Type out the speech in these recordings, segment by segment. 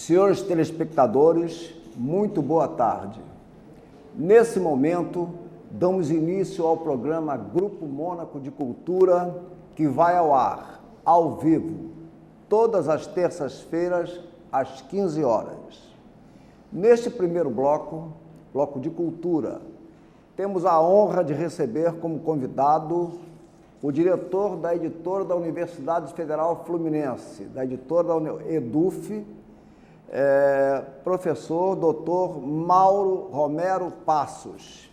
Senhores telespectadores, muito boa tarde. Nesse momento, damos início ao programa Grupo Mônaco de Cultura, que vai ao ar, ao vivo, todas as terças-feiras, às 15 horas. Neste primeiro bloco, bloco de cultura, temos a honra de receber como convidado o diretor da editora da Universidade Federal Fluminense, da editora da EDUF, professor Dr. Mauro Romero Passos.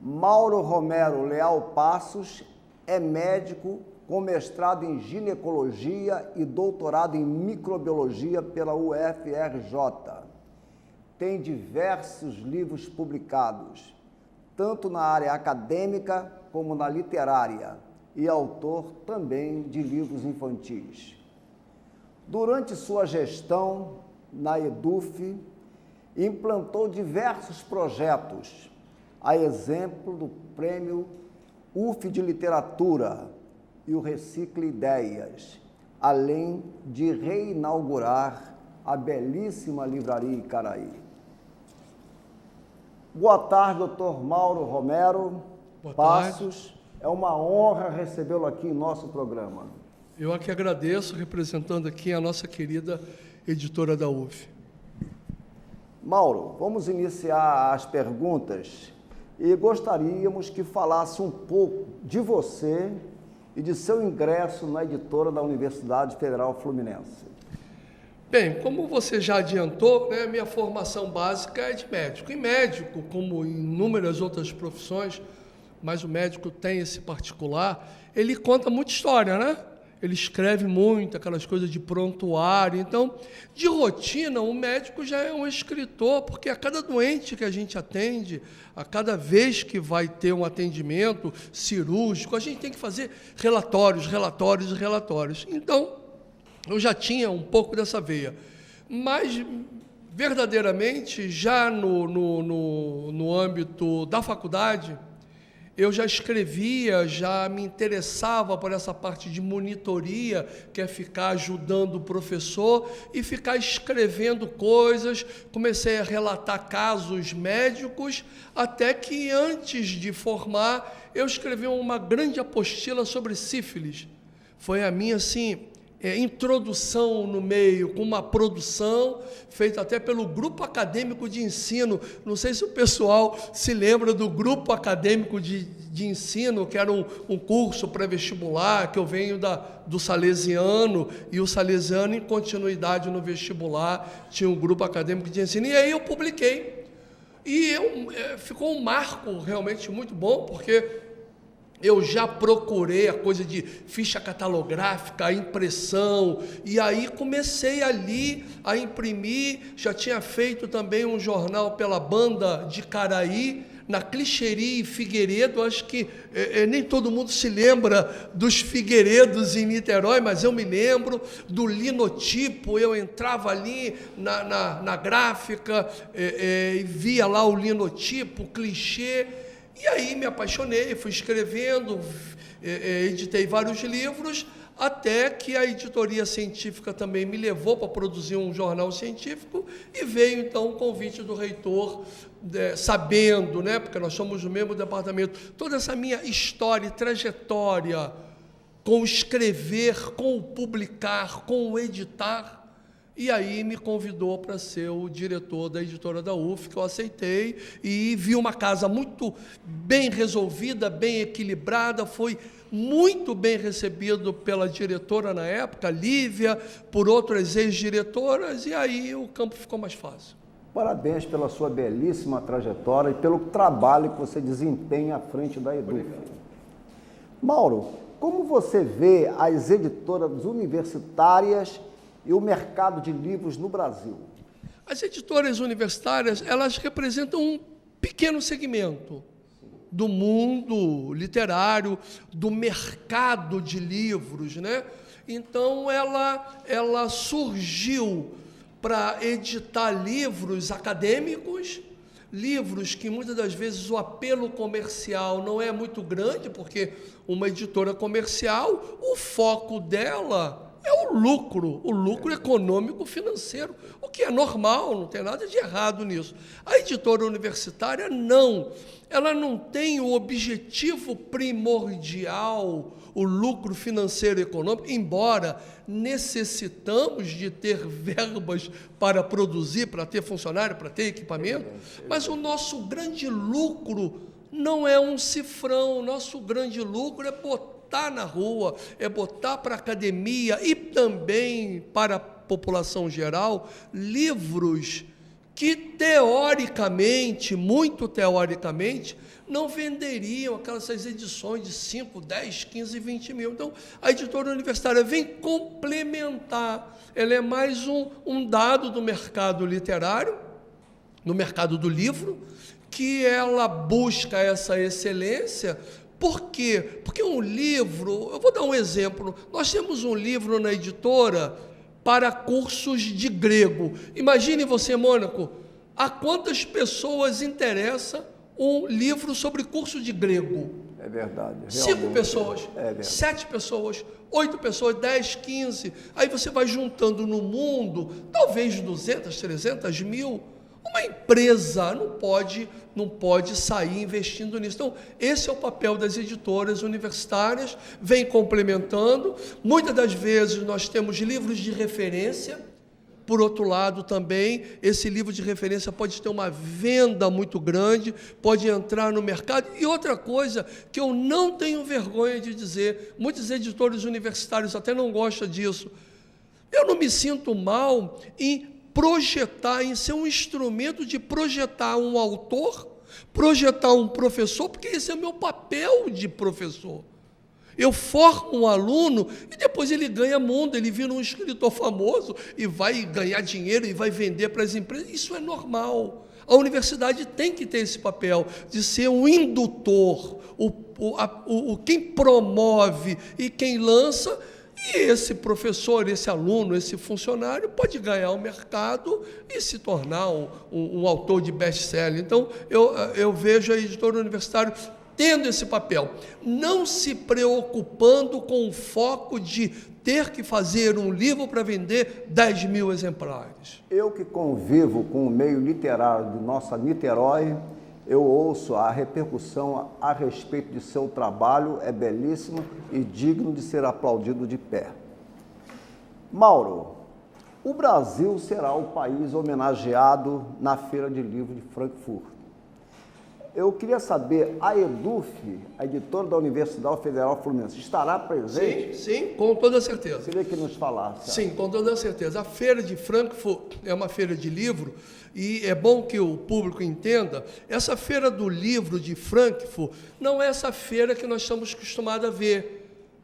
Mauro Romero Leal Passos é médico com mestrado em ginecologia e doutorado em microbiologia pela UFRJ. Tem diversos livros publicados, tanto na área acadêmica como na literária, e autor também de livros infantis. Durante sua gestão na EDUF, implantou diversos projetos, a exemplo do Prêmio UF de Literatura e o Recicle Ideias, além de reinaugurar a belíssima livraria Icaraí. Boa tarde, doutor Mauro Romero Passos. É uma honra recebê-lo aqui em nosso programa. Eu aqui agradeço, representando aqui a nossa querida editora da UF. Mauro, vamos iniciar as perguntas e gostaríamos que falasse um pouco de você e de seu ingresso na editora da Universidade Federal Fluminense. Bem, como você já adiantou, né, minha formação básica é de médico. E médico, como em inúmeras outras profissões, mas o médico tem esse particular, ele conta muita história, né? Ele escreve muito, aquelas coisas de prontuário. Então, de rotina, o médico já é um escritor, porque a cada doente que a gente atende, a cada vez que vai ter um atendimento cirúrgico, a gente tem que fazer relatórios. Então, eu já tinha um pouco dessa veia. Mas, verdadeiramente, já no âmbito da faculdade, eu já escrevia, já me interessava por essa parte de monitoria, que é ficar ajudando o professor e ficar escrevendo coisas. Comecei a relatar casos médicos, até que antes de formar, eu escrevi uma grande apostila sobre sífilis. Foi a minha, assim, introdução no meio, com uma produção feita até pelo Grupo Acadêmico de Ensino. Não sei se o pessoal se lembra do Grupo Acadêmico de Ensino, que era um curso pré-vestibular, que eu venho do Salesiano, e o Salesiano, em continuidade no vestibular, tinha um Grupo Acadêmico de Ensino, e aí eu publiquei. E ficou um marco realmente muito bom, porque eu já procurei a coisa de ficha catalográfica, a impressão, e aí comecei ali a imprimir. Já tinha feito também um jornal pela banda de Icaraí, na Clicheri e Figueiredo. Acho que nem todo mundo se lembra dos Figueiredos em Niterói, mas eu me lembro do linotipo. Eu entrava ali na gráfica e via lá o linotipo, o clichê. E aí me apaixonei, fui escrevendo, editei vários livros, até que a editoria científica também me levou para produzir um jornal científico, e veio então o convite do reitor, sabendo, né, porque nós somos do mesmo departamento, toda essa minha história e trajetória com o escrever, com o publicar, com o editar. E aí me convidou para ser o diretor da editora da UF, que eu aceitei, e vi uma casa muito bem resolvida, bem equilibrada. Foi muito bem recebido pela diretora na época, Lívia, por outras ex-diretoras, e aí o campo ficou mais fácil. Parabéns pela sua belíssima trajetória e pelo trabalho que você desempenha à frente da EDUF. Mauro, como você vê as editoras universitárias e o mercado de livros no Brasil? As editoras universitárias, elas representam um pequeno segmento do mundo literário, do mercado de livros, né? Então, ela surgiu para editar livros acadêmicos, livros que muitas das vezes o apelo comercial não é muito grande, porque uma editora comercial, o foco dela é o o lucro econômico financeiro, o que é normal, não tem nada de errado nisso. A editora universitária, não. Ela não tem o objetivo primordial, o lucro financeiro e econômico, embora necessitamos de ter verbas para produzir, para ter funcionário, para ter equipamento, mas o nosso grande lucro não é um cifrão, o nosso grande lucro é botar na rua, é botar para a academia e também para a população geral livros que teoricamente, muito teoricamente, não venderiam aquelas edições de 5, 10, 15, 20 mil. Então, a editora universitária vem complementar, ela é mais um dado do mercado literário, no mercado do livro, que ela busca essa excelência. Por quê? Porque um livro, eu vou dar um exemplo, nós temos um livro na editora para cursos de grego. Imagine você, Mônaco, a quantas pessoas interessa um livro sobre curso de grego? É verdade. 5 pessoas, 7 pessoas, 8 pessoas, 10, 15. Aí você vai juntando no mundo, talvez 200, 300 mil. Uma empresa não pode sair investindo nisso. Então, esse é o papel das editoras universitárias, vem complementando. Muitas das vezes nós temos livros de referência. Por outro lado, também, esse livro de referência pode ter uma venda muito grande, pode entrar no mercado. E outra coisa que eu não tenho vergonha de dizer, muitos editores universitários até não gostam disso, eu não me sinto mal em projetar, em ser um instrumento de projetar um autor, projetar um professor, porque esse é o meu papel de professor. Eu formo um aluno e depois ele ganha mundo, ele vira um escritor famoso e vai ganhar dinheiro e vai vender para as empresas. Isso é normal. A universidade tem que ter esse papel de ser um indutor, quem promove e quem lança. E esse professor, esse aluno, esse funcionário pode ganhar o mercado e se tornar um autor de best-seller. Então, eu vejo a editora universitária tendo esse papel, não se preocupando com o foco de ter que fazer um livro para vender 10 mil exemplares. Eu que convivo com o meio literário de nossa Niterói, eu ouço a repercussão a respeito de seu trabalho, é belíssimo e digno de ser aplaudido de pé. Mauro, o Brasil será o país homenageado na Feira de Livro de Frankfurt. Eu queria saber, a EDUF, a editora da Universidade Federal Fluminense, estará presente? Sim, com toda certeza. Queria que nos falasse. Sim, com toda certeza. A Feira de Frankfurt é uma feira de livro e é bom que o público entenda, essa Feira do Livro de Frankfurt não é essa feira que nós estamos acostumados a ver.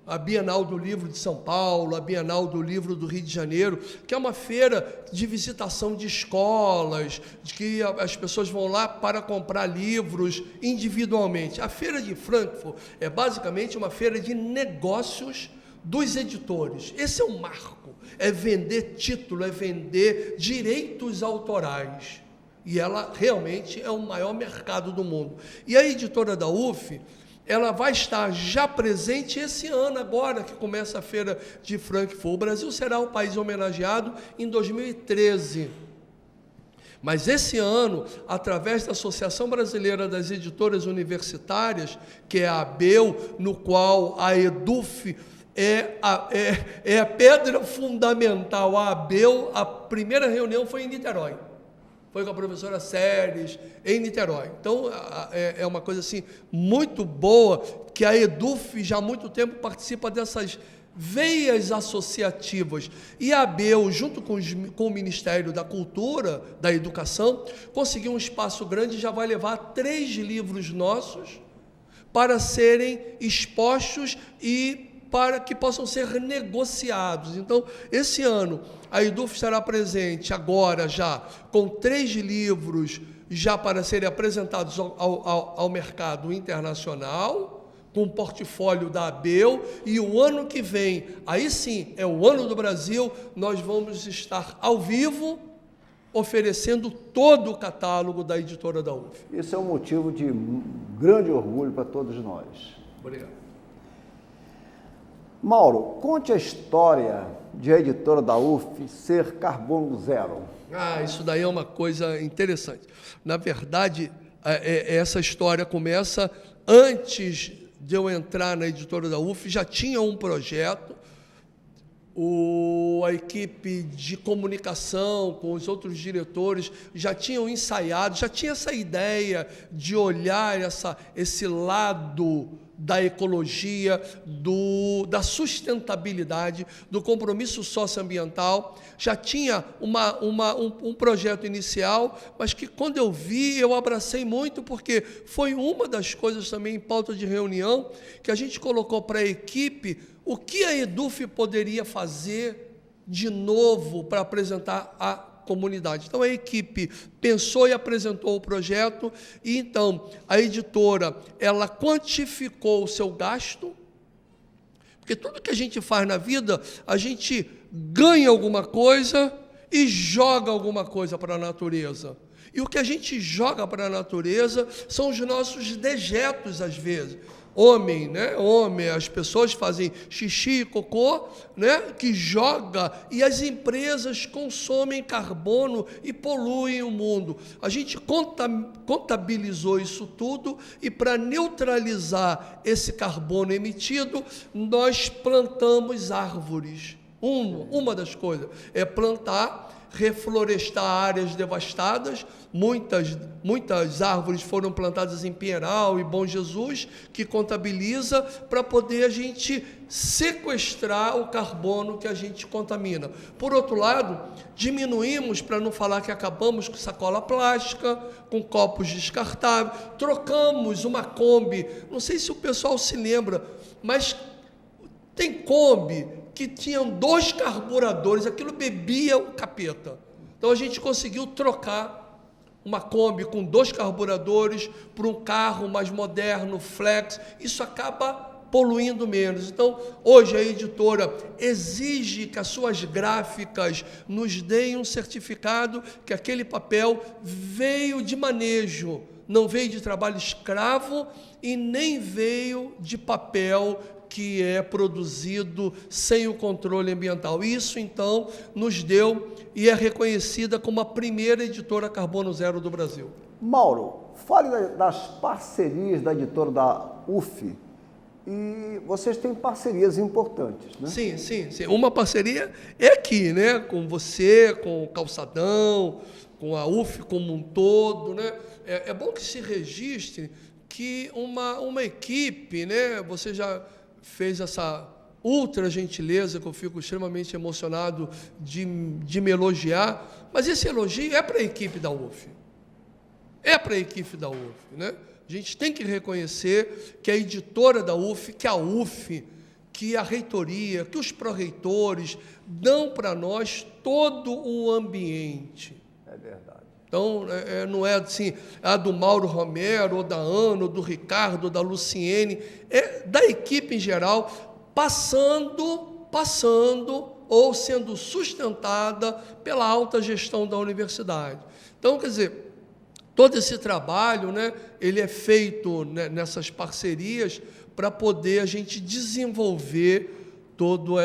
A Bienal do Livro de São Paulo, a Bienal do Livro do Rio de Janeiro, que é uma feira de visitação de escolas, de que as pessoas vão lá para comprar livros individualmente. A Feira de Frankfurt é basicamente uma feira de negócios dos editores. Esse é o marco, é vender título, é vender direitos autorais. E ela realmente é o maior mercado do mundo. E a editora da UF, ela vai estar já presente esse ano, agora que começa a Feira de Frankfurt. O Brasil será o país homenageado em 2013. Mas esse ano, através da Associação Brasileira das Editoras Universitárias, que é a ABEU, no qual a EDUF é a pedra fundamental, a ABEU, a primeira reunião foi em Niterói. Foi com a professora Séries, em Niterói. Então, é uma coisa assim, muito boa, que a EDUF já há muito tempo participa dessas veias associativas. E a ABEU, junto com o Ministério da Cultura, da Educação, conseguiu um espaço grande e já vai levar 3 livros nossos para serem expostos e para que possam ser negociados. Então, esse ano, a EDUF estará presente agora já com 3 livros já para serem apresentados ao mercado internacional, com o portfólio da ABEU, e o ano que vem, aí sim, é o ano do Brasil, nós vamos estar ao vivo, oferecendo todo o catálogo da editora da UF. Isso é um motivo de grande orgulho para todos nós. Obrigado. Mauro, conte a história de a editora da UF ser carbono zero? Isso daí é uma coisa interessante. Na verdade, essa história começa antes de eu entrar na editora da UF, já tinha um projeto, a equipe de comunicação com os outros diretores já tinham ensaiado, já tinha essa ideia de olhar esse lado da ecologia, da sustentabilidade, do compromisso socioambiental. Já tinha um projeto inicial, mas que, quando eu vi, eu abracei muito, porque foi uma das coisas também em pauta de reunião que a gente colocou para a equipe o que a EDUF poderia fazer de novo para apresentar a comunidade. Então, a equipe pensou e apresentou o projeto, e então a editora, ela quantificou o seu gasto, porque tudo que a gente faz na vida, a gente ganha alguma coisa e joga alguma coisa para a natureza. E o que a gente joga para a natureza são os nossos dejetos, às vezes. Homem, as pessoas fazem xixi e cocô, que joga, e as empresas consomem carbono e poluem o mundo. A gente contabilizou isso tudo, e para neutralizar esse carbono emitido, nós plantamos árvores. Uma das coisas é plantar, reflorestar áreas devastadas. Muitas árvores foram plantadas em Pinheiral e Bom Jesus, que contabiliza para poder a gente sequestrar o carbono que a gente contamina. Por outro lado, diminuímos, para não falar que acabamos com sacola plástica, com copos descartáveis, trocamos uma Kombi, não sei se o pessoal se lembra, mas tem Kombi que tinham 2 carburadores, aquilo bebia o capeta. Então a gente conseguiu trocar uma Kombi com 2 carburadores por um carro mais moderno, flex. Isso acaba poluindo menos. Então, hoje a editora exige que as suas gráficas nos deem um certificado que aquele papel veio de manejo, não veio de trabalho escravo e nem veio de papel que é produzido sem o controle ambiental. Isso, então, nos deu e é reconhecida como a primeira editora carbono zero do Brasil. Mauro, fale das parcerias da editora da UF. E vocês têm parcerias importantes, né? Sim. Uma parceria é aqui, com você, com o Calçadão, com a UF como um todo, É bom que se registre que uma equipe, você já fez essa ultra gentileza, que eu fico extremamente emocionado de me elogiar, mas esse elogio é para a equipe da UF. É para a equipe da UF, A gente tem que reconhecer que a editora da UF, que a UF, que a reitoria, que os pró-reitores dão para nós todo o ambiente. É verdade. Então, não é assim, a do Mauro Romero, ou da Ana, ou do Ricardo, ou da Luciene, é da equipe em geral, passando ou sendo sustentada pela alta gestão da universidade. Então, quer dizer, todo esse trabalho, ele é feito nessas parcerias para poder a gente desenvolver todo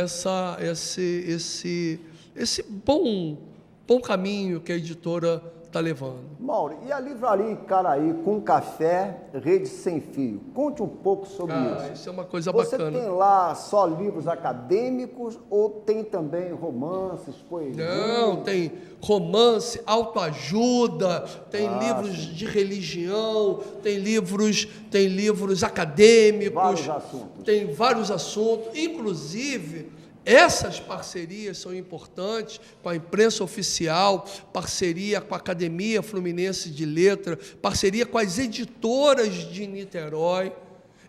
esse bom caminho que a editora está levando. Mauro, e a Livraria Icaraí com café, rede sem fio? Conte um pouco sobre isso. Isso é uma coisa bacana. Você tem lá só livros acadêmicos ou tem também romances, poesia? Não, tem romance, autoajuda, tem livros de religião, tem livros acadêmicos. Vários assuntos. Tem vários assuntos, inclusive. Essas parcerias são importantes com a imprensa oficial, parceria com a Academia Fluminense de Letras, parceria com as editoras de Niterói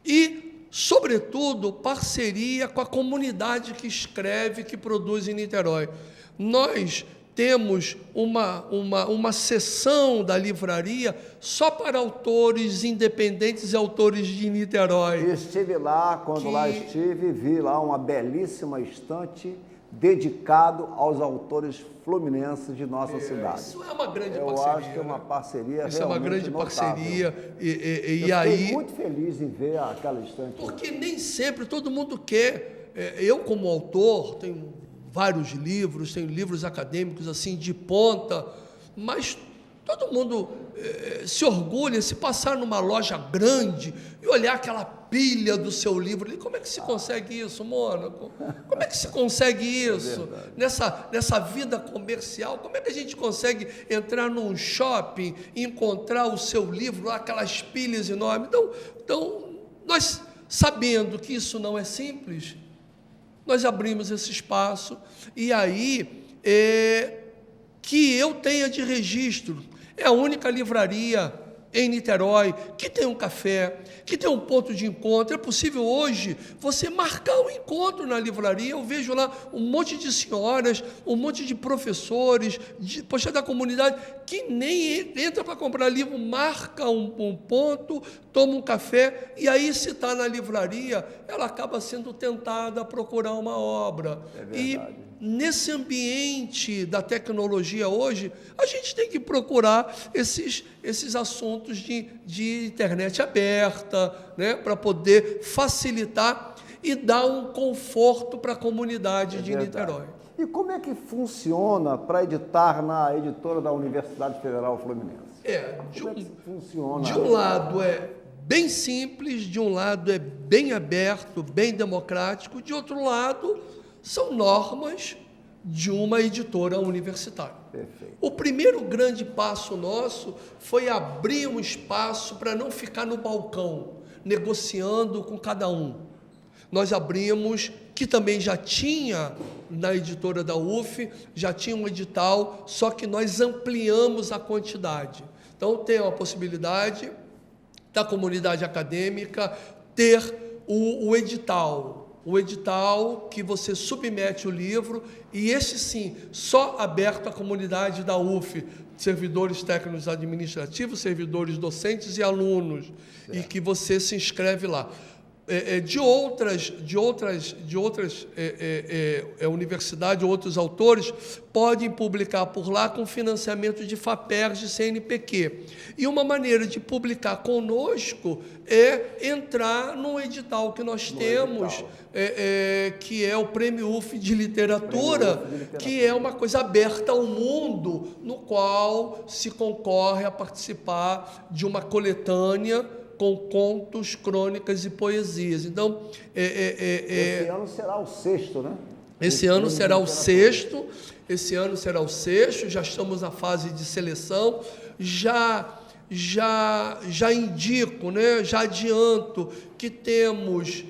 e, sobretudo, parceria com a comunidade que escreve, que produz em Niterói. Nós temos uma seção da livraria só para autores independentes e autores de Niterói. Estive lá, quando lá estive, vi lá uma belíssima estante dedicado aos autores fluminenses de nossa cidade. Isso é uma grande parceria. Eu acho que é uma parceria isso realmente é uma grande notável. Parceria. Eu fiquei muito feliz em ver aquela estante. Porque nem sempre todo mundo quer. Eu, como autor, tenho vários livros, tenho livros acadêmicos assim de ponta, mas todo mundo se orgulha se passar numa loja grande e olhar aquela pilha do seu livro ali. Como é que se consegue isso, Mônaco? Como é que se consegue isso? Nessa vida comercial, como é que a gente consegue entrar num shopping e encontrar o seu livro lá, aquelas pilhas enormes? Então, nós, sabendo que isso não é simples, nós abrimos esse espaço, e aí, que eu tenha de registro, é a única livraria em Niterói que tem um café, que tem um ponto de encontro. É possível hoje você marcar um encontro na livraria. Eu vejo lá um monte de senhoras, um monte de professores, da comunidade, que nem entra para comprar livro, marca um ponto, toma um café, e aí, se está na livraria, ela acaba sendo tentada a procurar uma obra. É verdade. E nesse ambiente da tecnologia hoje, a gente tem que procurar esses assuntos de internet aberta, né, para poder facilitar e dar um conforto para a comunidade de Niterói. E como é que funciona para editar na editora da Universidade Federal Fluminense? Funciona? De um lado é bem simples, de um lado é bem aberto, bem democrático, de outro lado são normas de uma editora universitária. Perfeito. O primeiro grande passo nosso foi abrir um espaço para não ficar no balcão, negociando com cada um. Nós abrimos, que também já tinha na editora da UF, já tinha um edital, só que nós ampliamos a quantidade. Então, tem a possibilidade da comunidade acadêmica ter o edital que você submete o livro, e esse sim, só aberto à comunidade da UF, servidores técnicos administrativos, servidores docentes e alunos, certo. E que você se inscreve lá. De outras universidades, outros autores podem publicar por lá com financiamento de FAPERJ e CNPq. E uma maneira de publicar conosco é entrar no edital que nós temos, que é o Prêmio UF de Literatura, que é uma coisa aberta ao mundo, no qual se concorre a participar de uma coletânea com contos, crônicas e poesias. Então, esse ano será o sexto, né? Esse ano será o sexto, já estamos na fase de seleção, já indico, né? Já adianto que temos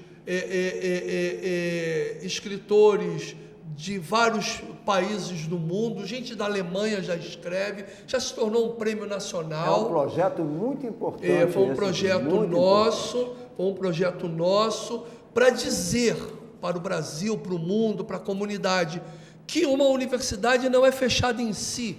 escritores de vários países do mundo, gente da Alemanha já escreve, já se tornou um prêmio nacional. É um projeto muito importante. Foi um projeto nosso para dizer para o Brasil, para o mundo, para a comunidade, que uma universidade não é fechada em si.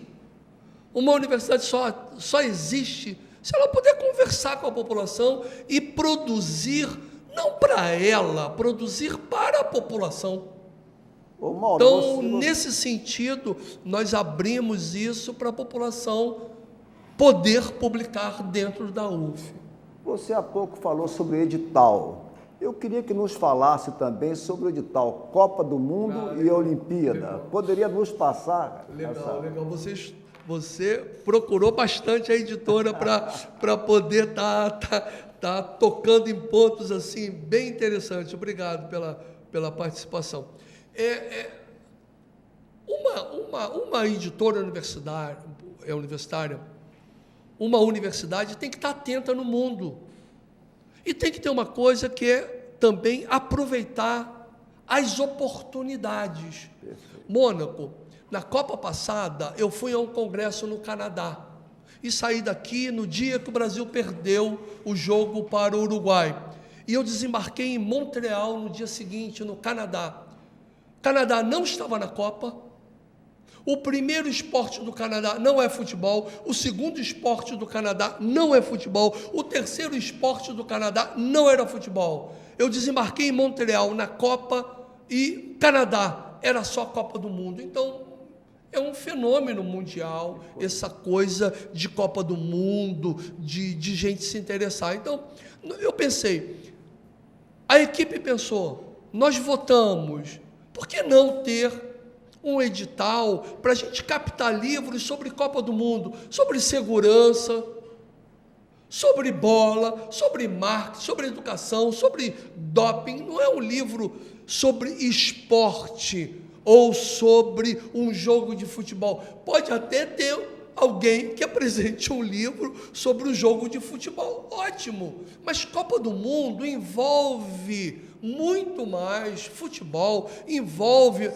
Uma universidade só existe se ela puder conversar com a população e produzir, não para ela, produzir para a população. Mauro, então, nesse sentido, nós abrimos isso para a população poder publicar dentro da UF. Você há pouco falou sobre edital. Eu queria que nos falasse também sobre o edital Copa do Mundo e Olimpíada. Legal. Poderia nos passar? Legal. Você procurou bastante a editora para poder tá tocando em pontos assim bem interessantes. Obrigado pela participação. Uma editora universitária, uma universidade tem que estar atenta no mundo. E tem que ter uma coisa que é também aproveitar as oportunidades. Perfeito. Mônaco, na Copa passada, eu fui a um congresso no Canadá e saí daqui no dia que o Brasil perdeu o jogo para o Uruguai. E eu desembarquei em Montreal no dia seguinte, no Canadá. O Canadá não estava na Copa. O primeiro esporte do Canadá não é futebol, o segundo esporte do Canadá não é futebol, o terceiro esporte do Canadá não era futebol. Eu desembarquei em Montreal na Copa e Canadá era só a Copa do Mundo. Então, é um fenômeno mundial, essa coisa de Copa do Mundo, de gente se interessar. Então, eu pensei, a equipe pensou, nós votamos, por que não ter um edital para a gente captar livros sobre Copa do Mundo, sobre segurança, sobre bola, sobre marketing, sobre educação, sobre doping. Não é um livro sobre esporte ou sobre um jogo de futebol. Pode até ter alguém que apresente um livro sobre o jogo de futebol. Ótimo! Mas Copa do Mundo envolve muito mais futebol, envolve...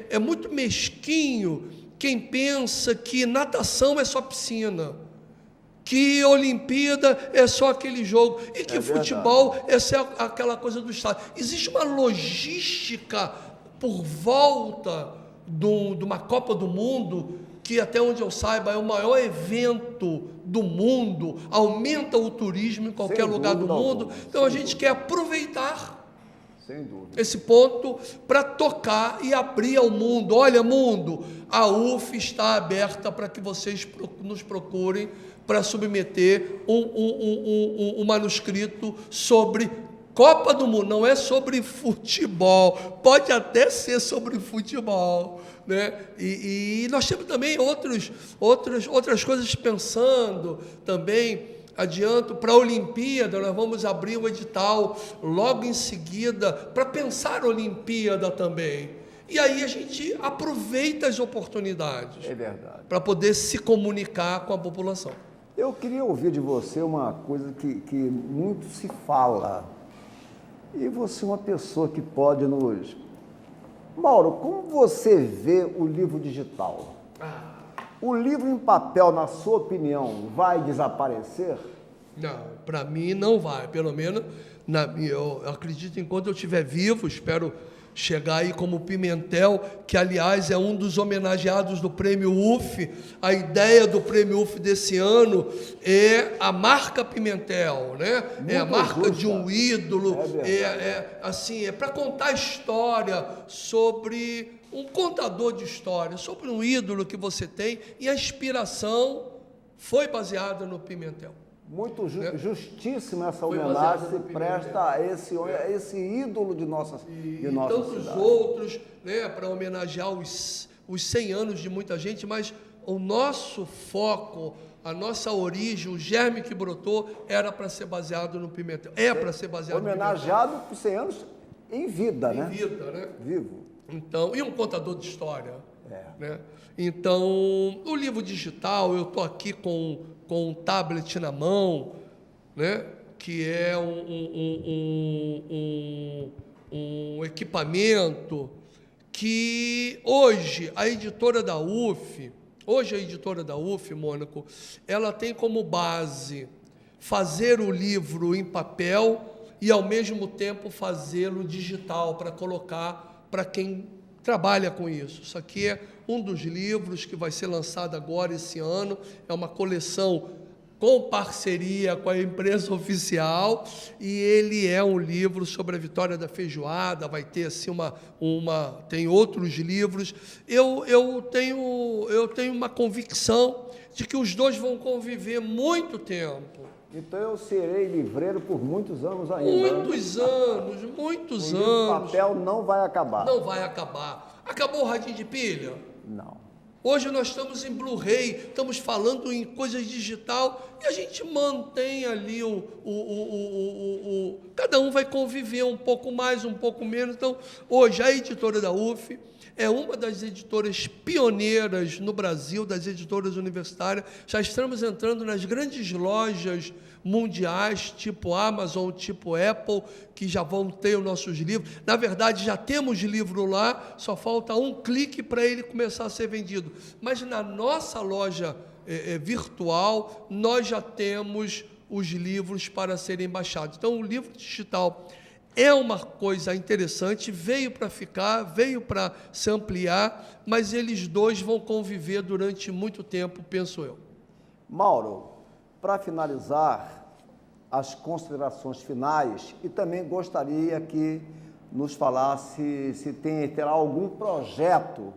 É muito mesquinho quem pensa que natação é só piscina, que Olimpíada é só aquele jogo e que futebol é só aquela coisa do Estado. Existe uma logística por volta de uma Copa do Mundo que, até onde eu saiba, é o maior evento do mundo, aumenta o turismo em qualquer lugar do mundo. Então a gente quer aproveitar esse ponto para tocar e abrir ao mundo. Olha, mundo, a UF está aberta para que vocês nos procurem para submeter um manuscrito sobre Copa do Mundo. Não é sobre futebol, pode até ser sobre futebol, né? E nós temos também outras coisas pensando também. Adianto, para a Olimpíada, nós vamos abrir um edital logo em seguida para pensar a Olimpíada também. E aí a gente aproveita as oportunidades para poder se comunicar com a população. Eu queria ouvir de você uma coisa que muito se fala. E você é uma pessoa que pode nos... Mauro, como você vê o livro digital? O livro em papel, na sua opinião, vai desaparecer? Não, para mim não vai. Pelo menos, eu acredito, enquanto eu estiver vivo, espero chegar aí como Pimentel, que, aliás, é um dos homenageados do Prêmio UF. A ideia do Prêmio UF desse ano é a marca Pimentel, né? Muito é a marca justa. De um ídolo. É para contar a história sobre um contador de história, sobre um ídolo que você tem, e a inspiração foi baseada no Pimentel. Muito justíssima essa homenagem se presta a esse ídolo de nossa tantos cidade. Outros, né, para homenagear os 100 anos de muita gente, mas o nosso foco, a nossa origem, o germe que brotou, era para ser baseado no Pimentel. Para ser baseado homenageado por 100 anos em vida, né? Em vida, né? Vivo. Então, e um contador de história. Né? Então, o livro digital, eu estou aqui com um tablet na mão, né? Que é um equipamento que hoje a editora da UF, Mônaco, ela tem como base fazer o livro em papel e, ao mesmo tempo, fazê-lo digital para colocar para quem trabalha com isso. Isso aqui é um dos livros que vai ser lançado agora esse ano. É uma coleção com parceria com a empresa oficial, e ele é um livro sobre a vitória da feijoada. Vai ter assim tem outros livros. Eu tenho uma convicção de que os dois vão conviver muito tempo. Então eu serei livreiro por muitos anos ainda. Muitos anos. O papel não vai acabar. Não vai acabar. Acabou o radinho de pilha? Não. Hoje nós estamos em Blu-ray, estamos falando em coisas digital, e a gente mantém ali cada um vai conviver um pouco mais, um pouco menos. Então, hoje a editora da UF é uma das editoras pioneiras no Brasil, das editoras universitárias. Já estamos entrando nas grandes lojas mundiais, tipo Amazon, tipo Apple, que já vão ter os nossos livros. Na verdade, já temos livro lá, só falta um clique para ele começar a ser vendido. Mas na nossa loja virtual, nós já temos os livros para serem baixados. Então, o livro digital é uma coisa interessante, veio para ficar, veio para se ampliar, mas eles dois vão conviver durante muito tempo, penso eu. Mauro, para finalizar, as considerações finais, e também gostaria que nos falasse se terá algum projeto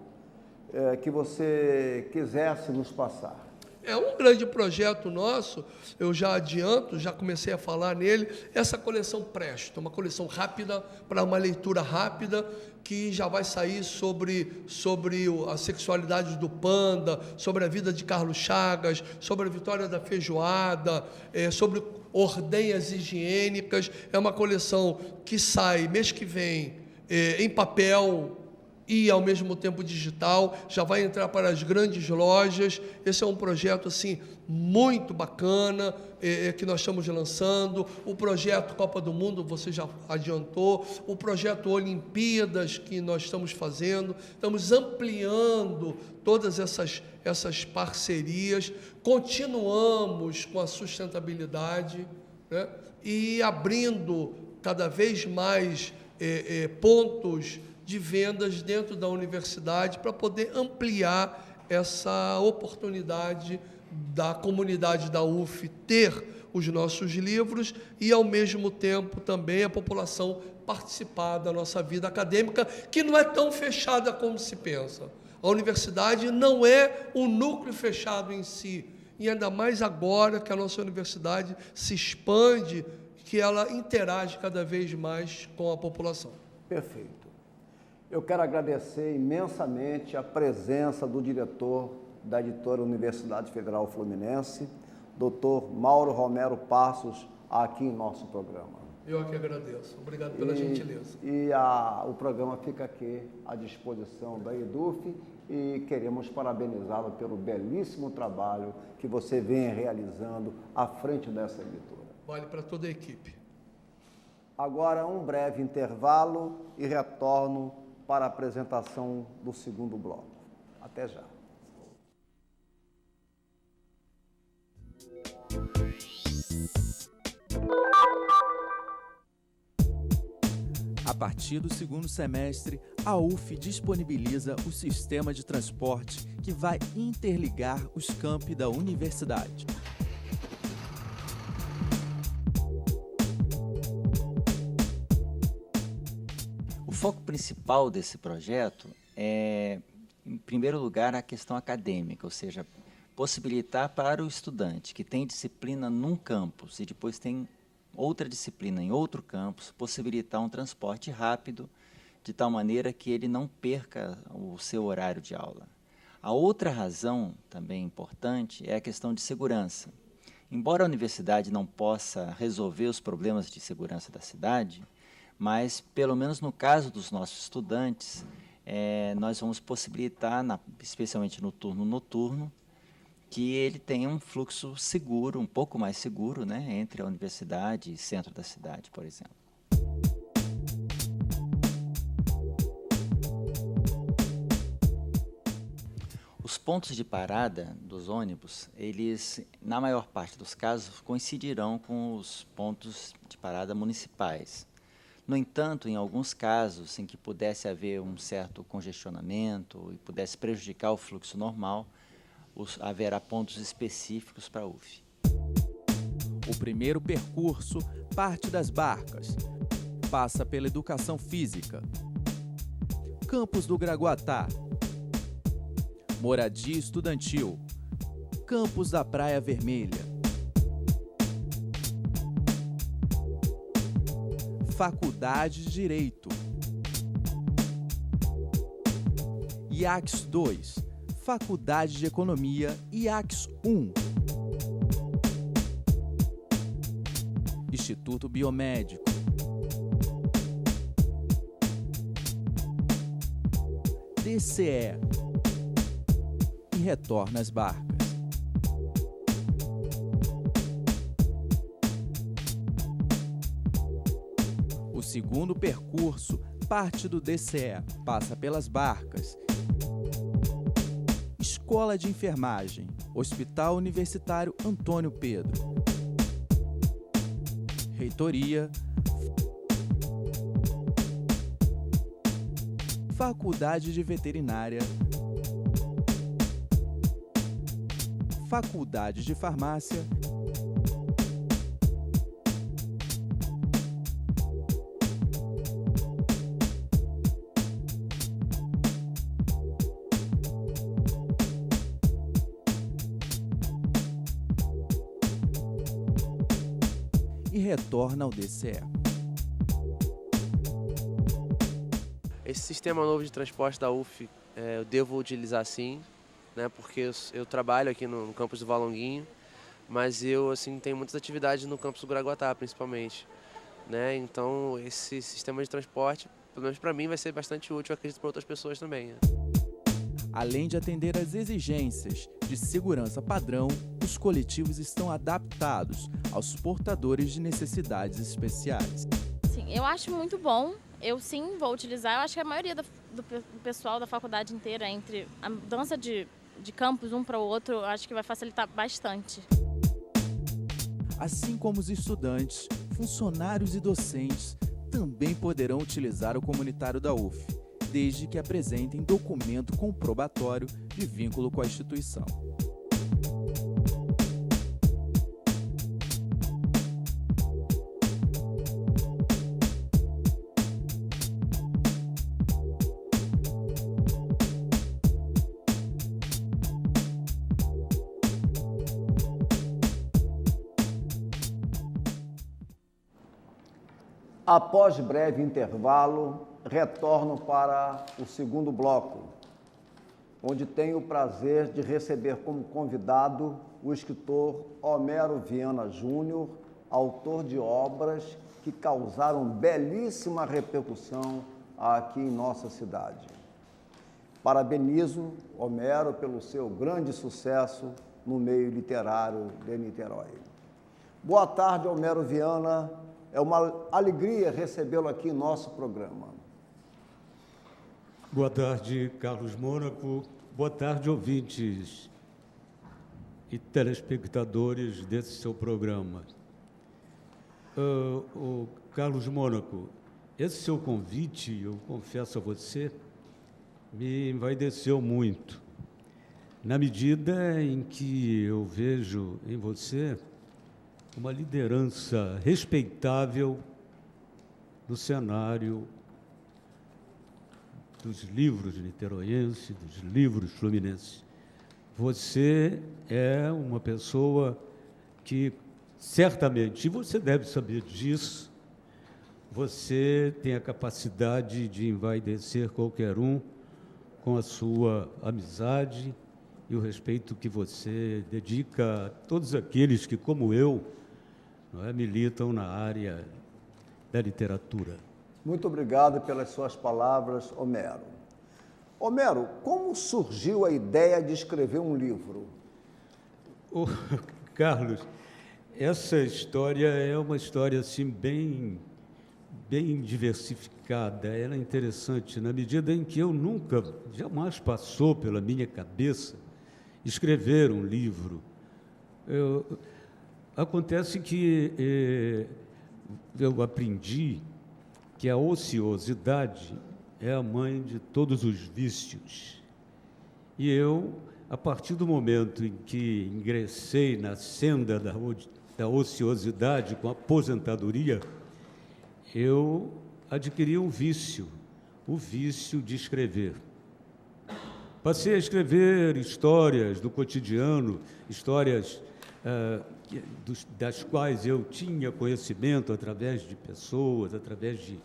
que você quisesse nos passar. É um grande projeto nosso, eu já adianto, já comecei a falar nele, essa coleção Presto, uma coleção rápida, para uma leitura rápida, que já vai sair sobre a sexualidade do panda, sobre a vida de Carlos Chagas, sobre a vitória da feijoada, sobre ordenhas higiênicas. É uma coleção que sai mês que vem em papel e, ao mesmo tempo, digital, já vai entrar para as grandes lojas. Esse é um projeto, assim, muito bacana, que nós estamos lançando. O projeto Copa do Mundo, você já adiantou. O projeto Olimpíadas, que nós estamos fazendo. Estamos ampliando todas essas parcerias. Continuamos com a sustentabilidade, né? E abrindo cada vez mais pontos de vendas dentro da universidade para poder ampliar essa oportunidade da comunidade da UF ter os nossos livros e, ao mesmo tempo, também a população participar da nossa vida acadêmica, que não é tão fechada como se pensa. A universidade não é um núcleo fechado em si, e ainda mais agora que a nossa universidade se expande, que ela interage cada vez mais com a população. Perfeito. Eu quero agradecer imensamente a presença do diretor da editora Universidade Federal Fluminense, Dr. Mauro Romero Passos, aqui em nosso programa. Eu que agradeço. Obrigado pela gentileza. O programa fica aqui à disposição da EDUF e queremos parabenizá-lo pelo belíssimo trabalho que você vem realizando à frente dessa editora. Vale para toda a equipe. Agora, um breve intervalo e retorno para a apresentação do segundo bloco. Até já. A partir do segundo semestre, a UF disponibiliza o sistema de transporte que vai interligar os campi da universidade. O foco principal desse projeto é, em primeiro lugar, a questão acadêmica, ou seja, possibilitar para o estudante que tem disciplina num campus e depois tem outra disciplina em outro campus, possibilitar um transporte rápido, de tal maneira que ele não perca o seu horário de aula. A outra razão, também importante, é a questão de segurança. Embora a universidade não possa resolver os problemas de segurança da cidade, mas, pelo menos no caso dos nossos estudantes, nós vamos possibilitar, especialmente no turno noturno, que ele tenha um fluxo seguro, um pouco mais seguro, né, entre a universidade e centro da cidade, por exemplo. Os pontos de parada dos ônibus, eles, na maior parte dos casos, coincidirão com os pontos de parada municipais. No entanto, em alguns casos em que pudesse haver um certo congestionamento e pudesse prejudicar o fluxo normal, haverá pontos específicos para a UF. O primeiro percurso parte das Barcas, passa pela educação física, Campus do Graguatá, moradia estudantil, Campus da Praia Vermelha, Faculdade de Direito, IACS 2, Faculdade de Economia, IACS 1, Instituto Biomédico, DCE e retorna às Barcas. O segundo percurso parte do DCE, passa pelas Barcas, Escola de Enfermagem, Hospital Universitário Antônio Pedro, Reitoria, Faculdade de Veterinária, Faculdade de Farmácia, retorna ao DCE. Esse sistema novo de transporte da UF eu devo utilizar sim, né, porque eu trabalho aqui no campus do Valonguinho, mas eu tenho muitas atividades no campus do Graguatá, principalmente. Né? Então, esse sistema de transporte, pelo menos para mim, vai ser bastante útil, eu acredito, para outras pessoas também. Né? Além de atender às exigências de segurança padrão, os coletivos estão adaptados aos portadores de necessidades especiais. Sim, eu acho muito bom. Eu sim vou utilizar. Eu acho que a maioria do pessoal da faculdade inteira, entre a mudança de campus um para o outro, eu acho que vai facilitar bastante. Assim como os estudantes, funcionários e docentes também poderão utilizar o comunitário da UF, desde que apresentem documento comprobatório de vínculo com a instituição. Após breve intervalo, retorno para o segundo bloco, onde tenho o prazer de receber como convidado o escritor Homero Viana Júnior, autor de obras que causaram belíssima repercussão aqui em nossa cidade. Parabenizo Homero pelo seu grande sucesso no meio literário de Niterói. Boa tarde, Homero Viana. É uma alegria recebê-lo aqui em nosso programa. Boa tarde, Carlos Mônaco. Boa tarde, ouvintes e telespectadores desse seu programa. Carlos Mônaco, esse seu convite, eu confesso a você, me envaideceu muito, na medida em que eu vejo em você uma liderança respeitável no cenário dos livros niteroenses, dos livros fluminenses. Você é uma pessoa que, certamente, e você deve saber disso, você tem a capacidade de envaidecer qualquer um com a sua amizade e o respeito que você dedica a todos aqueles que, como eu, militam na área da literatura. Muito obrigado pelas suas palavras, Homero. Homero, como surgiu a ideia de escrever um livro? Carlos, essa história é uma história assim, bem diversificada. Ela é interessante na medida em que jamais passou pela minha cabeça escrever um livro. Acontece que eu aprendi que a ociosidade é a mãe de todos os vícios. E eu, a partir do momento em que ingressei na senda da ociosidade com a aposentadoria, eu adquiri um vício, o vício de escrever. Passei a escrever histórias do cotidiano, histórias das quais eu tinha conhecimento através de pessoas, através de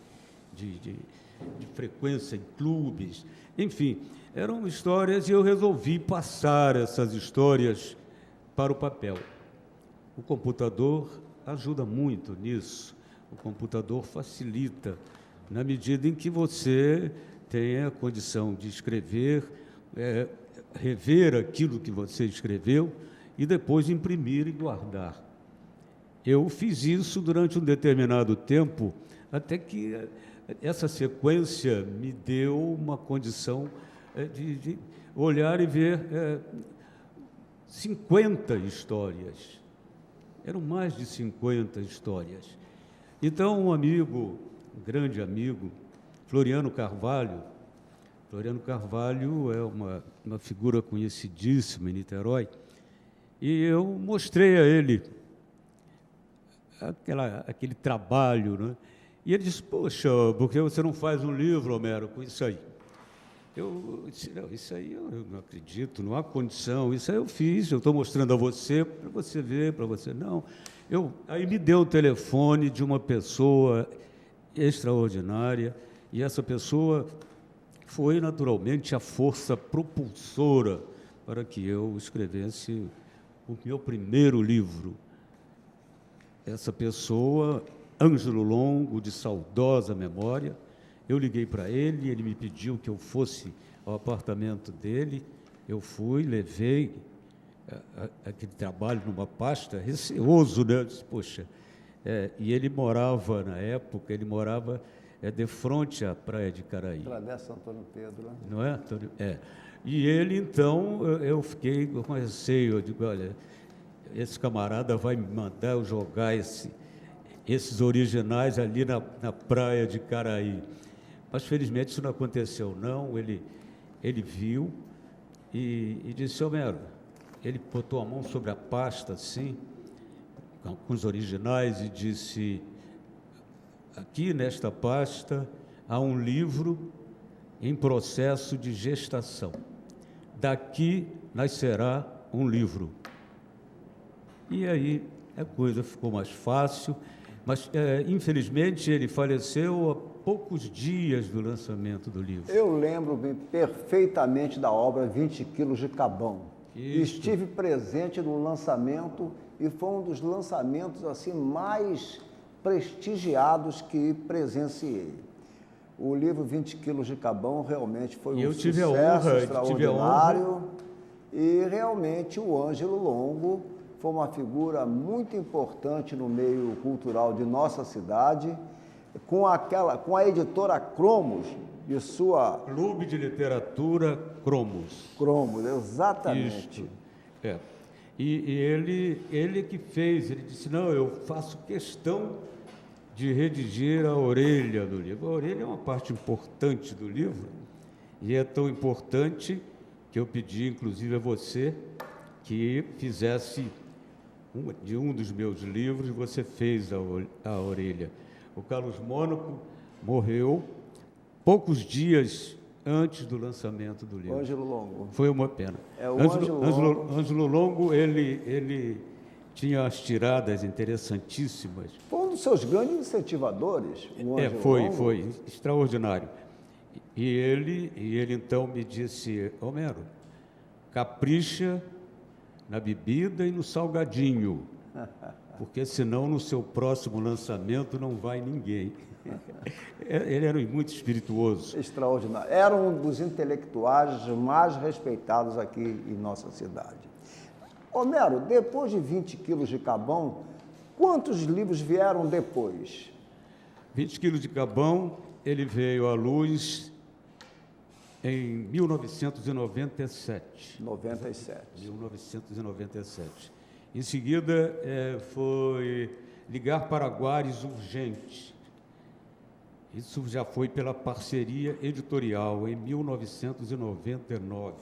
frequência em clubes, enfim, eram histórias e eu resolvi passar essas histórias para o papel. O computador ajuda muito nisso, o computador facilita, na medida em que você tem a condição de escrever, rever aquilo que você escreveu e depois imprimir e guardar. Eu fiz isso durante um determinado tempo, até que essa sequência me deu uma condição de olhar e ver 50 histórias. Eram mais de 50 histórias. Então, um grande amigo, Floriano Carvalho é uma figura conhecidíssima em Niterói, e eu mostrei a ele aquele trabalho, né? E ele disse, poxa, por que você não faz um livro, Homero, com isso aí? Eu disse, não, isso aí eu não acredito, não há condição, isso aí eu fiz, eu estou mostrando a você, para você ver, para você não. Aí me deu o telefone de uma pessoa extraordinária, e essa pessoa foi naturalmente a força propulsora para que eu escrevesse o meu primeiro livro. Essa pessoa, Ângelo Longo, de saudosa memória, eu liguei para ele, ele me pediu que eu fosse ao apartamento dele, eu fui, levei aquele trabalho numa pasta, receoso, né? Eu disse, poxa, e ele morava, na época, de frente à praia de Caraí. Travessa Antônio Pedro, né? Não é, Antônio? É. E ele, então, eu fiquei com receio, eu digo, olha, esse camarada vai me mandar eu jogar esses originais ali na praia de Caraí. Mas, felizmente, isso não aconteceu, não. Ele viu e disse, Homero, ele botou a mão sobre a pasta, assim, com os originais, e disse, aqui nesta pasta há um livro em processo de gestação. Daqui nascerá um livro. E aí a coisa ficou mais fácil, mas, infelizmente, ele faleceu há poucos dias do lançamento do livro. Eu lembro-me perfeitamente da obra 20 quilos de Cabão. Isso. Estive presente no lançamento e foi um dos lançamentos assim mais prestigiados que presenciei. O livro 20 quilos de Cabão realmente foi um sucesso extraordinário e realmente o Ângelo Longo foi uma figura muito importante no meio cultural de nossa cidade, com a editora Cromos, de sua... Clube de Literatura Cromos. Cromos, exatamente. Isso. E ele que fez, ele disse, não, eu faço questão de redigir a orelha do livro. A orelha é uma parte importante do livro, e é tão importante que eu pedi, inclusive, a você que fizesse de um dos meus livros, você fez a orelha. O Carlos Mônaco morreu poucos dias antes do lançamento do livro. Ângelo Longo. Foi uma pena. Ângelo Longo, ele tinha as tiradas interessantíssimas. Foi um dos seus grandes incentivadores, o Ângelo Longo. Foi extraordinário. E ele então me disse, Homero, capricha na bebida e no salgadinho, porque senão no seu próximo lançamento não vai ninguém. Ele era muito espirituoso. Extraordinário. Era um dos intelectuais mais respeitados aqui em nossa cidade. Homero, depois de 20 quilos de Cabão, quantos livros vieram depois? 20 quilos de Cabão, ele veio à luz em 1997. 1997. Em seguida, foi Ligar para Guares Urgente. Isso já foi pela parceria editorial, em 1999.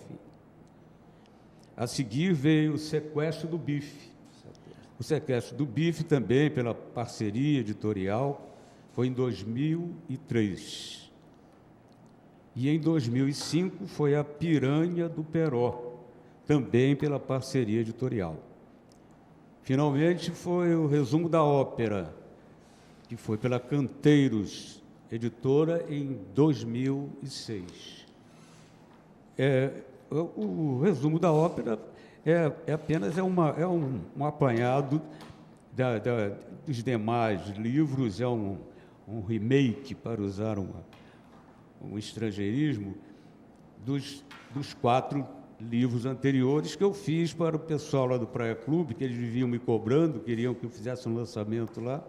A seguir veio o Sequestro do Bife. O Sequestro do Bife também pela parceria editorial, foi em 2003. E em 2005 foi a Piranha do Peró, também pela parceria editorial. Finalmente foi o Resumo da Ópera, que foi pela Canteiros Editora em 2006. O Resumo da Ópera apenas um apanhado dos demais livros, é um remake, para usar um estrangeirismo, dos 4 livros anteriores que eu fiz para o pessoal lá do Praia Clube, que eles viviam me cobrando, queriam que eu fizesse um lançamento lá,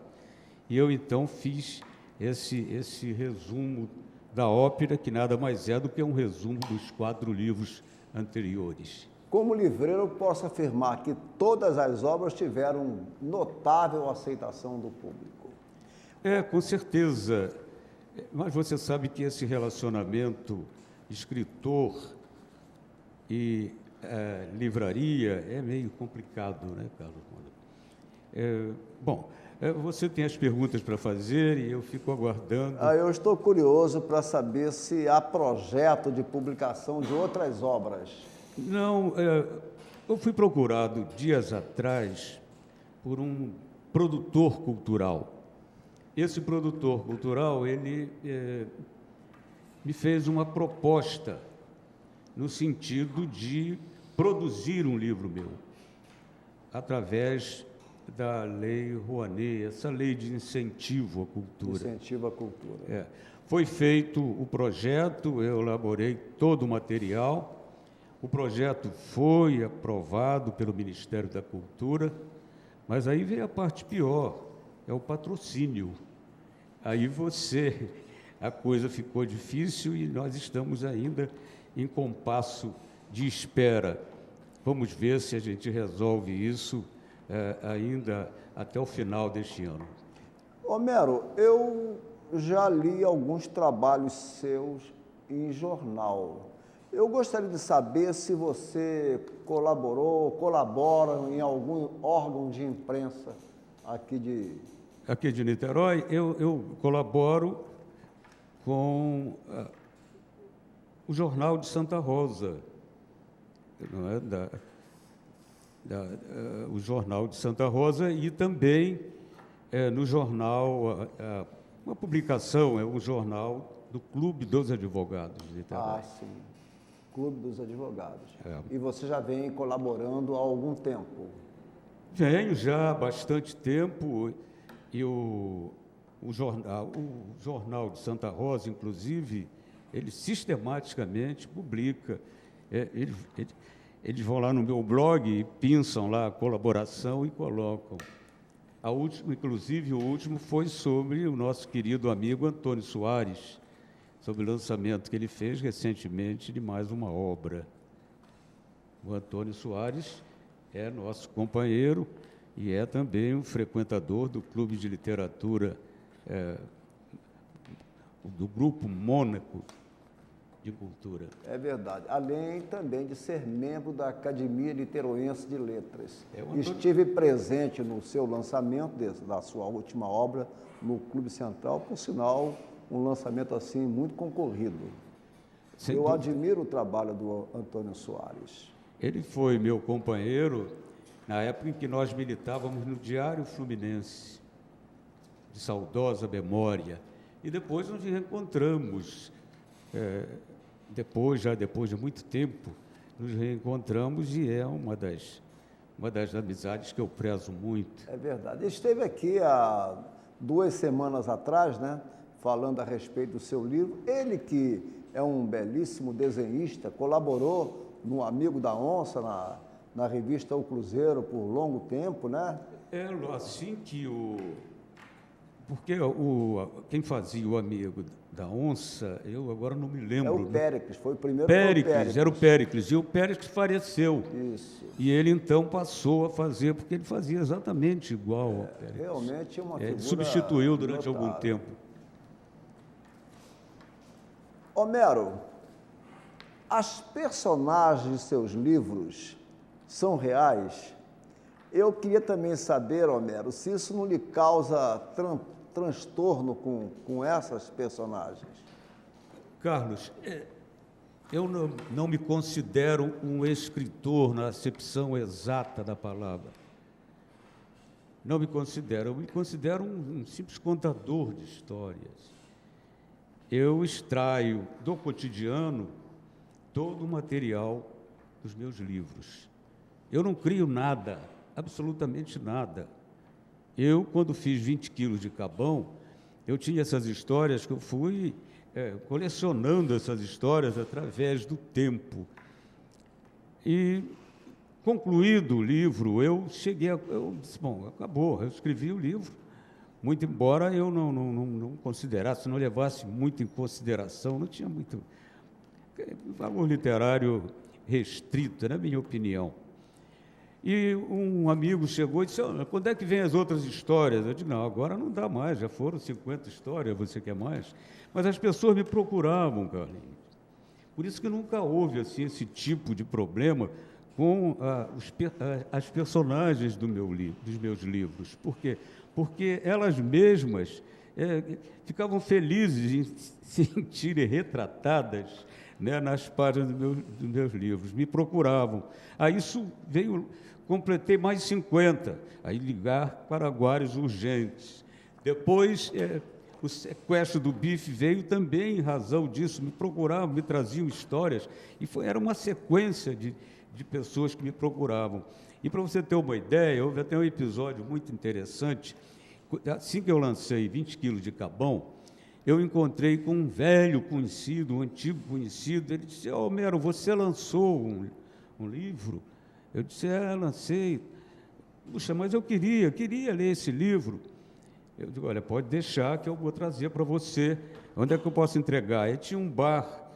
e eu então fiz esse resumo da ópera, que nada mais é do que um resumo dos 4 livros anteriores. Como livreiro, posso afirmar que todas as obras tiveram notável aceitação do público. Com certeza. Mas você sabe que esse relacionamento escritor e livraria é meio complicado, né, Carlos? Bom, você tem as perguntas para fazer e eu fico aguardando. Eu estou curioso para saber se há projeto de publicação de outras obras. Não, eu fui procurado dias atrás por um produtor cultural. Esse produtor cultural, ele me fez uma proposta no sentido de produzir um livro meu, através da Lei Rouanet, essa lei de incentivo à cultura. Incentivo à cultura. Foi feito o projeto, eu elaborei todo o material, o projeto foi aprovado pelo Ministério da Cultura, mas aí veio a parte pior, é o patrocínio. Aí a coisa ficou difícil e nós estamos ainda em compasso de espera. Vamos ver se a gente resolve isso ainda até o final deste ano. Homero, eu já li alguns trabalhos seus em jornal. Eu gostaria de saber se você colabora em algum órgão de imprensa aqui de Niterói. Eu colaboro com o Jornal de Santa Rosa, não é? O Jornal de Santa Rosa e também no jornal, uma publicação, é um jornal do Clube dos Advogados de Niterói. Sim, Clube dos Advogados. E você já vem colaborando há algum tempo? Venho já há bastante tempo e o Jornal de Santa Rosa, inclusive, ele sistematicamente publica, eles vão lá no meu blog e pinçam lá a colaboração e colocam. Inclusive, o último foi sobre o nosso querido amigo Antônio Soares, sobre o lançamento que ele fez recentemente de mais uma obra. O Antônio Soares é nosso companheiro e é também um frequentador do Clube de Literatura, do Grupo Mônaco de Cultura. É verdade. Além também de ser membro da Academia Niteroense de Letras. Estive presente no seu lançamento da sua última obra no Clube Central, por sinal, um lançamento assim muito concorrido. Eu admiro o trabalho do Antônio Soares. Ele foi meu companheiro na época em que nós militávamos no Diário Fluminense, de saudosa memória, e depois nos reencontramos, depois de muito tempo, nos reencontramos e é uma das amizades que eu prezo muito. É verdade. Ele esteve aqui há 2 semanas atrás, né, falando a respeito do seu livro. Ele que é um belíssimo desenhista, colaborou no Amigo da Onça, na revista O Cruzeiro, por longo tempo, né? Assim que porque quem fazia o Amigo da Onça, eu agora não me lembro. O Péricles, foi o primeiro. Era o Péricles, e o Péricles faleceu. Isso. E ele, então, passou a fazer, porque ele fazia exatamente igual ao Péricles. Realmente uma figura. Ele substituiu durante notável. algum tempo. Homero, as personagens de seus livros são reais? Eu queria também saber, Homero, se isso não lhe causa transtorno com essas personagens. Carlos, eu não me considero um escritor na acepção exata da palavra. Não me considero. Eu me considero um simples contador de histórias. Eu extraio do cotidiano todo o material dos meus livros. Eu não crio nada, absolutamente nada. Eu, quando fiz 20 quilos de Cabão, eu tinha essas histórias que eu fui colecionando essas histórias através do tempo. E, concluído o livro, eu disse, bom, acabou, eu escrevi o livro, muito embora eu não considerasse, não levasse muito em consideração, não tinha muito valor literário restrito, na minha opinião. E um amigo chegou e disse, quando é que vem as outras histórias? Eu disse, não, agora não dá mais, já foram 50 histórias, você quer mais? Mas as pessoas me procuravam, Carlinhos. Por isso que nunca houve assim, esse tipo de problema com as personagens dos meus livros. Por quê? Porque elas mesmas ficavam felizes em se sentirem retratadas, né, nas páginas dos meus livros, me procuravam. Aí isso veio, completei mais 50, aí ligar para Guares Urgentes. Depois, o sequestro do Bife veio também em razão disso, me procuravam, me traziam histórias, e era uma sequência de pessoas que me procuravam. E, para você ter uma ideia, houve até um episódio muito interessante. Assim que eu lancei 20 quilos de Cabão, eu encontrei com um velho conhecido, um antigo conhecido. Ele disse: Homero, você lançou um livro? Eu disse: lancei. Puxa, mas eu queria ler esse livro. Eu digo: olha, pode deixar que eu vou trazer para você. Onde é que eu posso entregar? Ele tinha um bar.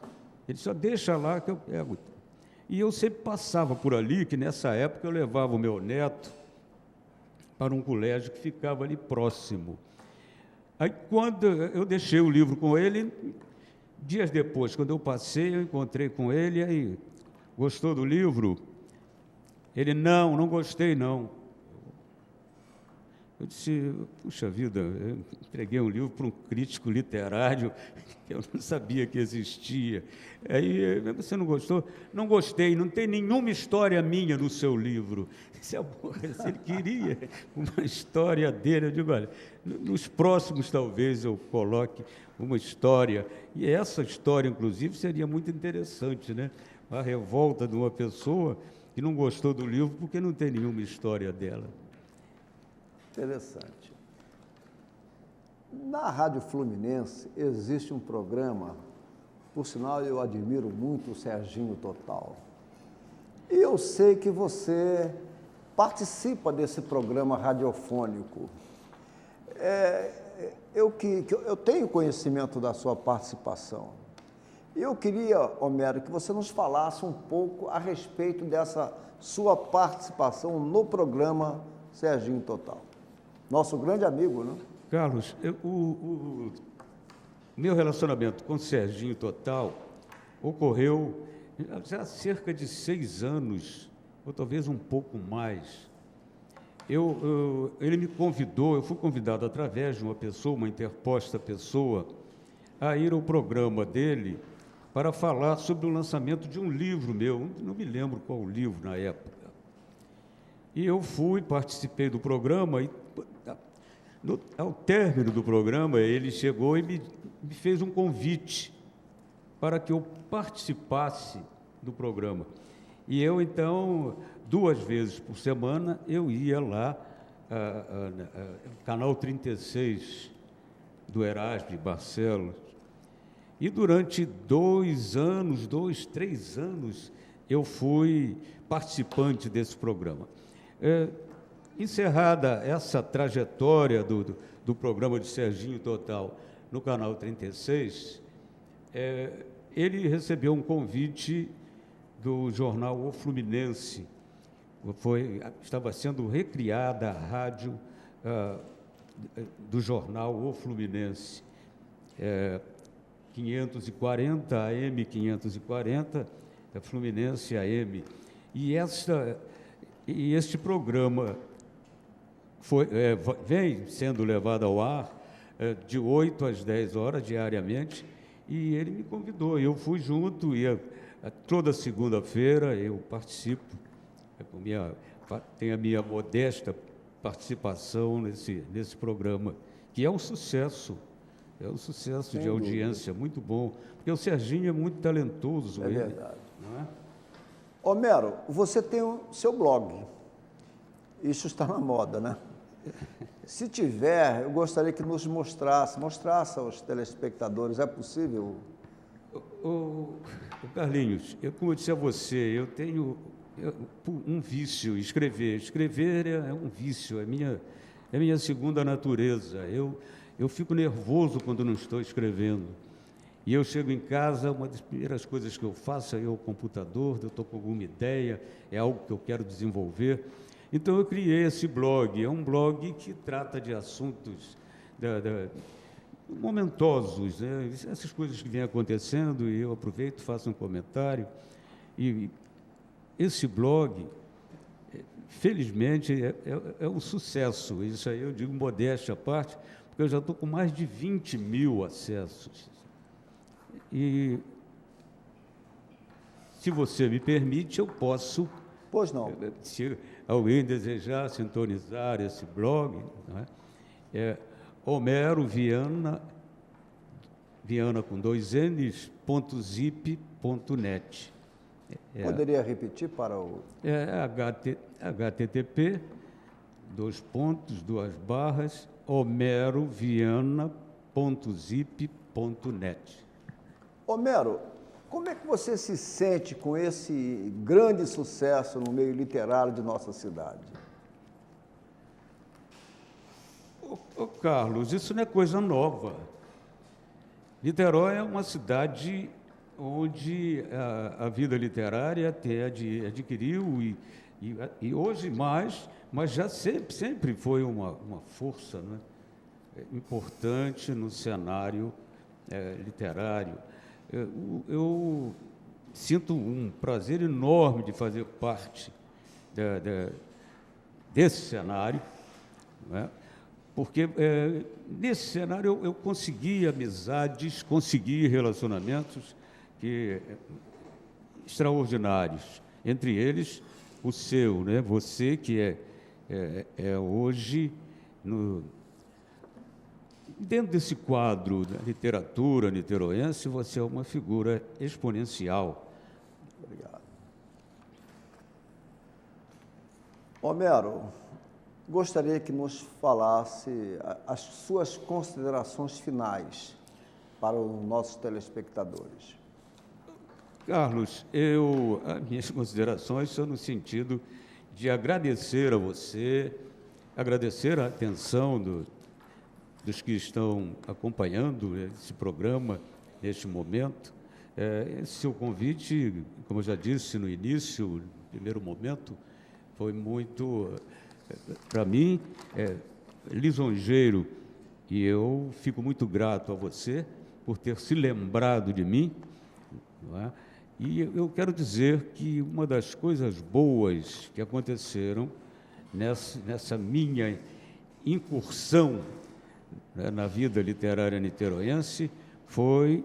Ele disse: deixa lá que eu pego. E eu sempre passava por ali, que nessa época eu levava o meu neto para um colégio que ficava ali próximo. Aí, quando eu deixei o livro com ele, dias depois, quando eu passei, eu encontrei com ele, aí, gostou do livro? Ele: não gostei, não. Eu disse: puxa vida, eu entreguei um livro para um crítico literário que eu não sabia que existia. Aí: você não gostou? Não gostei, não tem nenhuma história minha no seu livro. Se ele queria uma história dele, eu digo: olha, nos próximos talvez eu coloque uma história. E essa história, inclusive, seria muito interessante, né? A revolta de uma pessoa que não gostou do livro porque não tem nenhuma história dela. Interessante. Na Rádio Fluminense existe um programa, por sinal eu admiro muito o Serginho Total. E eu sei que você participa desse programa radiofônico. Eu tenho conhecimento da sua participação. Eu queria, Homero, que você nos falasse um pouco a respeito dessa sua participação no programa Serginho Total. Nosso grande amigo, né? Carlos, o meu relacionamento com o Serginho Total ocorreu já há cerca de 6 anos, ou talvez um pouco mais. Ele me convidou, eu fui convidado através de uma pessoa, uma interposta pessoa, a ir ao programa dele para falar sobre o lançamento de um livro meu, não me lembro qual o livro na época. E eu fui, participei do programa e, ao término do programa, ele chegou e me fez um convite para que eu participasse do programa. E eu, então, 2 vezes por semana, eu ia lá, canal 36 do Erasmo de Barcelos. E durante 2 anos, 3 anos, eu fui participante desse programa. Encerrada essa trajetória do programa de Serginho Total no canal 36, ele recebeu um convite do jornal O Fluminense. Estava sendo recriada a rádio do jornal O Fluminense, 540, AM 540, Fluminense AM. E este programa vem sendo levado ao ar de 8 às 10 horas diariamente, e ele me convidou. Eu fui junto, e toda segunda-feira eu participo, tenho a minha modesta participação nesse programa, que é um sucesso. É um sucesso de audiência, muito bom, porque o Serginho é muito talentoso. É verdade. Não é? Homero, você tem o seu blog. Isso está na moda, né? Se tiver, eu gostaria que nos mostrasse aos telespectadores. É possível? Carlinhos, como eu disse a você, eu tenho um vício, escrever. Escrever é um vício, é minha segunda natureza. Eu fico nervoso quando não estou escrevendo. E eu chego em casa, uma das primeiras coisas que eu faço é ir ao computador, eu estou com alguma ideia, é algo que eu quero desenvolver. Então eu criei esse blog. É um blog que trata de assuntos momentosos, né? Essas coisas que vêm acontecendo, e eu aproveito, faço um comentário. E esse blog, felizmente, é um sucesso. Isso aí eu digo modéstia à parte, porque eu já estou com mais de 20 mil acessos. E, se você me permite, eu posso... Pois não. Se alguém desejar sintonizar esse blog, não é Homero Viana com 2 N's, .zip.net. Poderia repetir para o... http, homeroviana.zip.net. Homero, como é que você se sente com esse grande sucesso no meio literário de nossa cidade? Ô, Carlos, isso não é coisa nova. Niterói é uma cidade onde a vida literária até adquiriu e hoje mais, mas já sempre foi uma força, né, importante no cenário literário. Eu sinto um prazer enorme de fazer parte desse cenário, né? Porque nesse cenário eu consegui amizades, consegui relacionamentos extraordinários, entre eles o seu, né? Você que é hoje, dentro desse quadro da literatura niteroense, você é uma figura exponencial. Obrigado. Homero, gostaria que nos falasse as suas considerações finais para os nossos telespectadores. Carlos, as minhas considerações são no sentido de agradecer a você, agradecer a atenção dos que estão acompanhando esse programa neste momento. Esse seu convite, como eu já disse no início, no primeiro momento, foi muito, para mim, lisonjeiro, e eu fico muito grato a você por ter se lembrado de mim, não é? E eu quero dizer que uma das coisas boas que aconteceram nessa minha incursão, né, na vida literária niteroense foi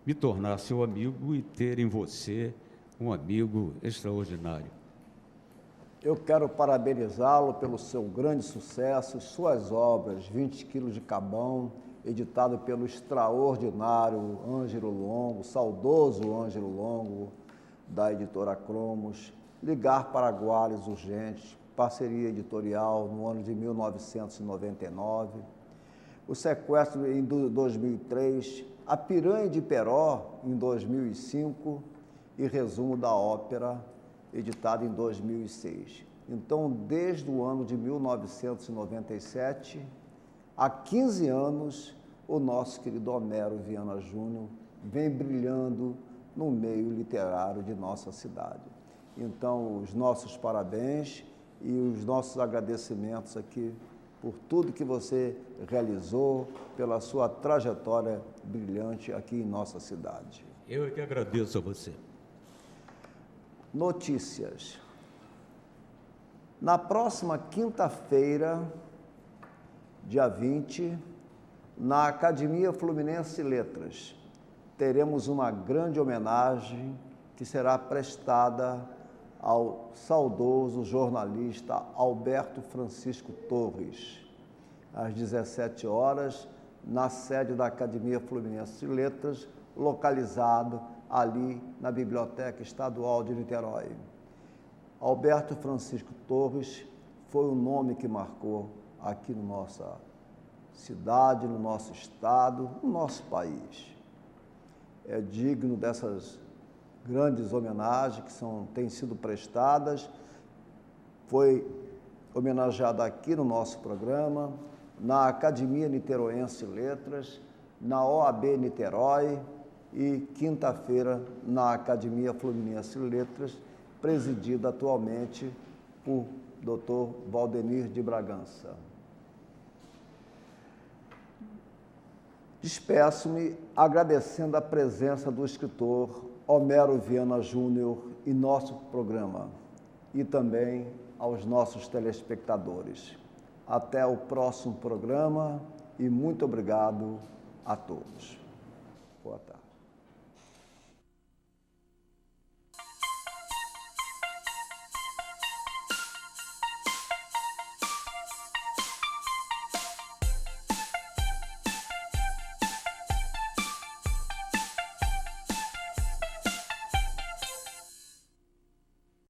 me tornar seu amigo e ter em você um amigo extraordinário. Eu quero parabenizá-lo pelo seu grande sucesso, suas obras, 20 quilos de Cabão, editado pelo extraordinário Ângelo Longo, saudoso Ângelo Longo, da editora Cromos, Ligar para Guales Urgentes, parceria editorial no ano de 1999, O Sequestro em 2003, A Piranha de Peró em 2005 e Resumo da Ópera, editado em 2006. Então, desde o ano de 1997, há 15 anos, o nosso querido Homero Viana Júnior vem brilhando no meio literário de nossa cidade. Então, os nossos parabéns e os nossos agradecimentos aqui por tudo que você realizou, pela sua trajetória brilhante aqui em nossa cidade. Eu é que agradeço a você. Notícias. Na próxima quinta-feira, dia 20, na Academia Fluminense Letras, teremos uma grande homenagem que será prestada ao saudoso jornalista Alberto Francisco Torres, às 17 horas, na sede da Academia Fluminense de Letras, localizado ali na Biblioteca Estadual de Niterói. Alberto Francisco Torres foi um nome que marcou aqui na nossa cidade, no nosso estado, no nosso país. É digno dessas grandes homenagens que têm sido prestadas. Foi homenageado aqui no nosso programa, na Academia Niteroense Letras, na OAB Niterói e quinta-feira na Academia Fluminense Letras, presidida atualmente por Dr. Valdemir de Bragança. Despeço-me agradecendo a presença do escritor Homero Viana Júnior em nosso programa e também aos nossos telespectadores. Até o próximo programa e muito obrigado a todos. Boa tarde.